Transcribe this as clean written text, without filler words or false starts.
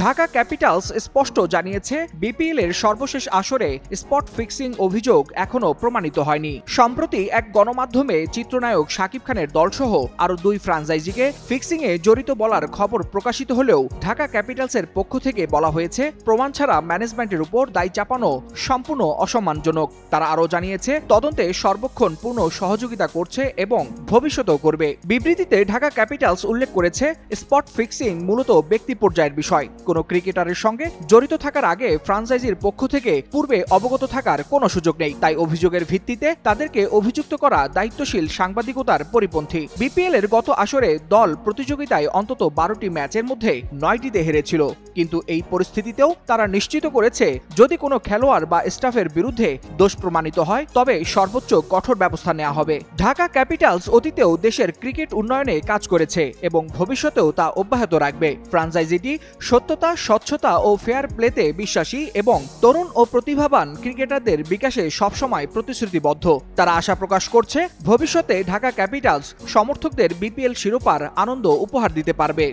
Dhaka Capitals স্পষ্ট জানিয়েছে, BPL এর সর্বশেষ আসরে স্পট ফিক্সিং অভিযোগ এখনো প্রমাণিত হয়নি। সম্প্রতি এক গণমাধ্যমে চিত্রনায়ক শাকিব খানের দলসহ আরও 2 ফ্র্যাঞ্চাইজিকে ফিক্সিংয়ে জড়িত বলার খবর প্রকাশিত হলেও ঢাকা ক্যাপিটালসের পক্ষ থেকে বলা হয়েছে, প্রমাণ ছাড়া ম্যানেজমেন্টের উপর দায় চাপানো সম্পূর্ণ অসম্মানজনক। তারা আরও জানিয়েছে, তদন্তে সর্বক্ষণ পূর্ণ সহযোগিতা করছে এবং ভবিষ্যতেও করবে। বিবৃতিতে ঢাকা ক্যাপিটালস উল্লেখ করেছে, স্পট ফিক্সিং মূলত ব্যক্তি পর্যায়ের বিষয়। কোনো ক্রিকেটারের সঙ্গে জড়িত থাকার আগে ফ্র্যাঞ্চাইজির পক্ষ থেকে পূর্বে অবগত থাকার কোনো সুযোগ নেই। তাই অভিযোগের ভিত্তিতে তাদেরকে অভিযুক্ত করা দায়িত্বশীল সাংবাদিকতার পরিপন্থী। বিপিএল এর গত আসরে দল প্রতিযোগিতায় অন্তত 12টি ম্যাচের মধ্যে 9টিতে হেরেছিল। কিন্তু এই পরিস্থিতিতেও তারা নিশ্চিত করেছে, যদি কোনো খেলোয়াড় বা স্টাফের বিরুদ্ধে দোষ প্রমাণিত হয় তবে সর্বোচ্চ কঠোর ব্যবস্থা নেওয়া হবে। ঢাকা ক্যাপিটালস অতীতেও দেশের ক্রিকেট উন্নয়নে কাজ করেছে এবং ভবিষ্যতেও তা অব্যাহত রাখবে। ফ্র্যাঞ্চাইজিটি সত্যতা, স্বচ্ছতা ও ফেয়ার প্লেতে বিশ্বাসী এবং তরুণ ও প্রতিভাবান ক্রিকেটারদের বিকাশে সবসময় প্রতিশ্রুতিবদ্ধ। তারা আশা প্রকাশ করছে, ভবিষ্যতে ঢাকা ক্যাপিটালস সমর্থকদের বিপিএল শিরোপার আনন্দ উপহার দিতে পারবে।